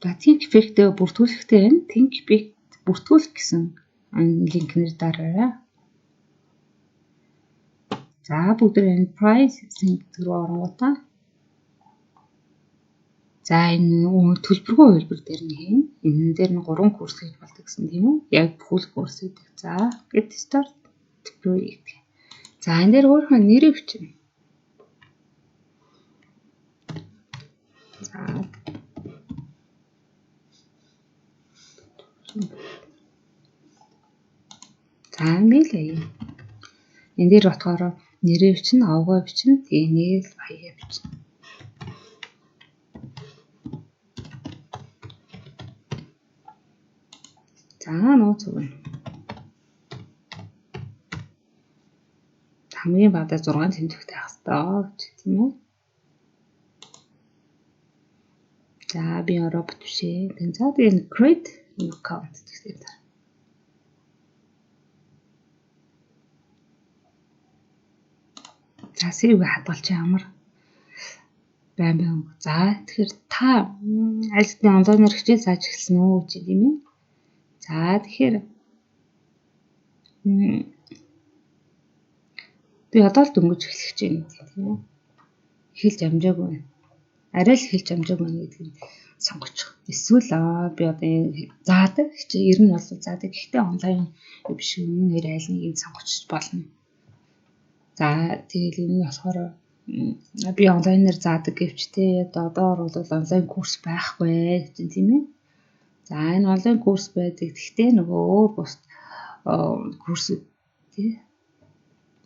За think effect-тэй бүртгүүлэхдээ байна. Think effect бүртгүүлэх гэсэн линкнэр дараарай. За бүгдээ pricing руу оронгуудаа. За энэ төлбөргүй хувилбар дээр нэг юм. Энэ дээр нь 3 курс хийж болдог гэсэн тийм үү? Яг full курс гэдэг. За get start project. За энэ дээр өөрийнхөө нэрийг бичнэ. За мэлээ. Энэ дээр батгаар нэрээ бичнэ, авгаа бичнэ, тэгээ нэг хаяа бичнэ. За нууц өгнө. Хамгийн бага 6 тэмдэгтэй байх хэрэгтэй гэж тийм үү? За би робот биш ээ. За тэгээ create new account гэсэн. За save хадгалж ямар байна. За тэгэхээр та аль хэдийн онлайнаар хичээл зааж эхэлсэн үү гэж юм ээ. За тэгэхээр би одоо л дөнгөж эхлэх гэж байна тийм үү? Эхэлж амжаагүй байна. Арай л эхэлж амжаагүй байна гэдгийг сонгочих. Эсвэл би одоо заадаг хичээл ер нь бол заадаг. Гэхдээ онлайн биш юм нэр айл нэгийг сонгочих болно. За тэгэл энэ болохоор би онлайнаар заадаг гэвчтэй одоо бол онлайн курс байхгүй гэж тийм ээ. За энэ онлайн курс байдаг. Гэхдээ нөгөө өөр бус курсүүд тий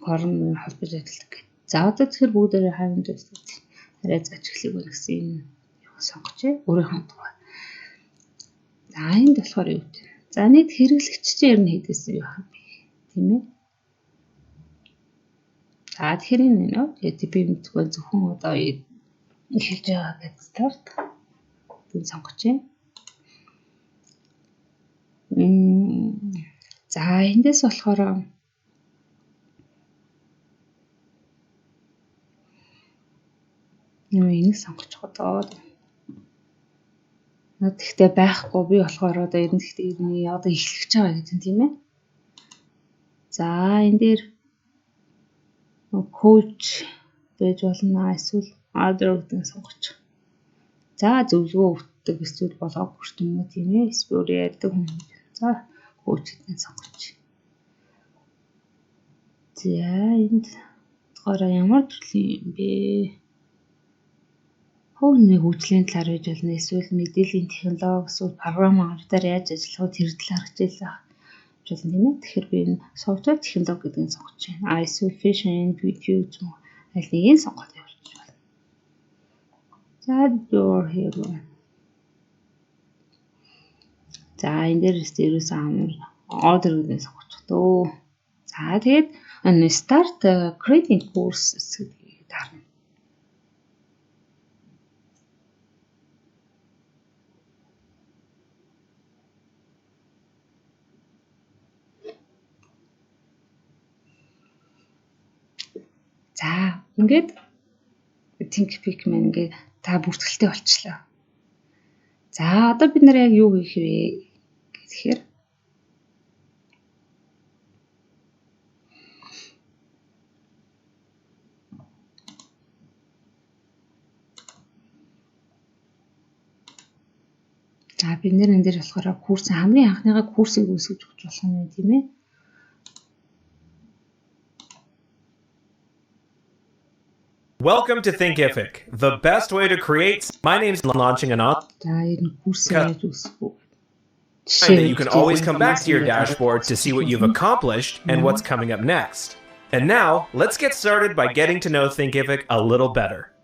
хорн холбож ажилладаг гэдэг. За одоо тэгэхээр бүгдээрээ хавьд үзлээ. Арай зааж эхлэх байх гэсэн юм сонгоч. Өөрийнхөө тухай. За энд болохоор юу вэ? За нийт хэрэглэгч чинь ер нь хэдээсэн юу хаа бэ? Тийм ээ. За тэгэхээр энэ TP мэдгүй зөвхөн одоо эхэлж байгаа гэдэг старт. Тэг сонгоч. За эндээс болохоор энийг сонгочих одоо. Гэхдээ байхгүй би болохоор одоо ер нь гэхдээ одоо эхлэж байгаа гэдэг тийм ээ. За энэ дээр coach байж болно эсвэл other гэдэг сонгочих. За зөвлөгөө өгдөг эсвэл блог хүртэн юм тийм ээ. Эсвэл ярьдаг хүн. За coach гэдэг сонгочих. За энд болохоор ямар төрлийн юм бэ? Хөвний хөгжлийн талаар байж болно. Эсвэл мэдээллийн технологи эсвэл програмаар яаж ажиллах вэ тэр талаар хичээл заах болно тийм ээ. Тэгэхээр би энэ software технологи гэдгийг сонгож байна. Эсвэл fashion, video зүүн аль нэгийг сонгоод явуулж байна. За door here. За энэ дээрээс order гэдгийг сонгочих дөө. За тэгээд start creating courses гэдгийг дарна. За ингээд think pick маань ингээд та бүртгэлтэй болчихлоо. За одоо бид нэр яг юу хийх вэ гэхээр за бид нэр энэ дээр болохоор курс хамгийн анхныхаа курсыг үүсгэж өгч болох юм тийм ээ. Welcome to Thinkific, the best way to create. My name's launching an on. That you can always come back to your dashboard to see what you've accomplished and what's coming up next. And now, let's get started by getting to know Thinkific a little better.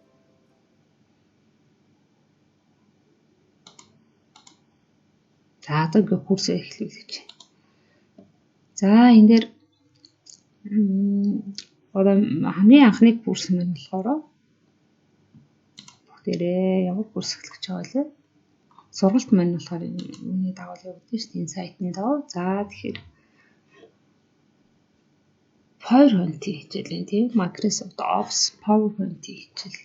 За одоо курсээ эхлүүлж. За энэ дээр одоо хамгийн анхны курс маань болохоор бүгдээрээ ямар курс эхлэх гэж байгаа вэ? Сургалт маань болохоор үүний дагуу явагдаж шүү дээ. Энэ сайтны дагуу. За тэгэхээр PowerPoint хичээл тийм Microsoft Office PowerPoint хичээл.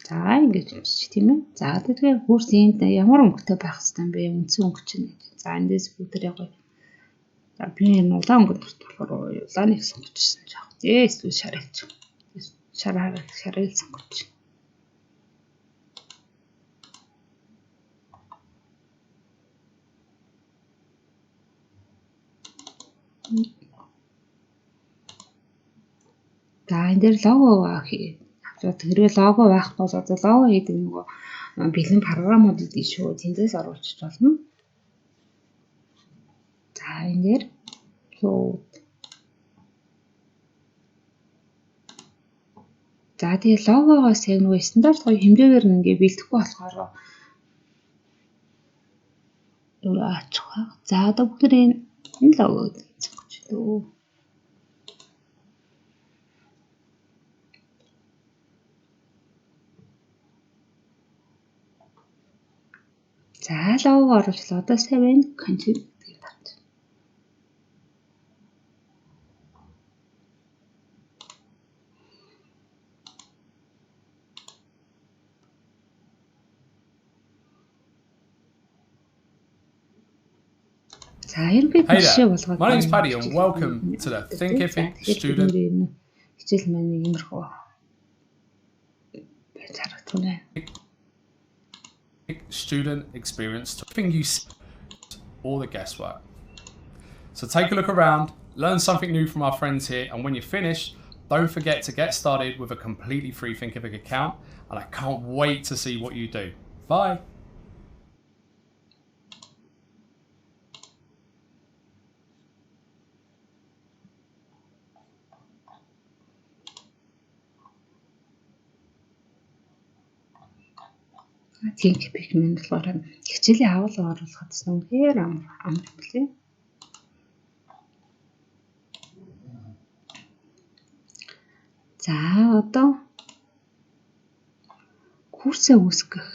За ингэж уншчих тийм ээ. За тэгэхээр курс энд ямар өнгөтэй байх хэрэгтэй юм бэ? Үндсэн өнгө чинь. За эндээс бүгдээрээ гоё. За би энэ улаан өнгөнд болохоор улааныг сонгочихсон жаах. Эсвэл шарилч. Шарил сонгоч. За энэ дээр лого хий. Тэрвээ лого байхгүй бол одоо лого хийдэг нөгөө бэлэн програмууд идэв шүү. Тэндээс оруулчих болно. За энэ дээр за тэгээ логогоос яг нөгөө стандарт гоё хэмжээгээр ингээ бэлдэхгүй болохоор очих. За одоо бүгд энэ логог сонгочлоо. За логог оруулчлаа. Одоо сайн байна. Continue гэдэг тат. Hey there, my name's Paddy and welcome to the Thinkific Student хичээл маань иймэрхүү харагдана. Student experience giving you all the guesswork. So take a look around, learn something new from our friends here, and when you're finished, don't forget to get started with a completely free Thinkific account, and I can't wait to see what you do. Bye. Thinkific минь болохоор хичээлийн агуулга оруулахад үнэхээр амар билээ. За одоо курсээ үүсгэх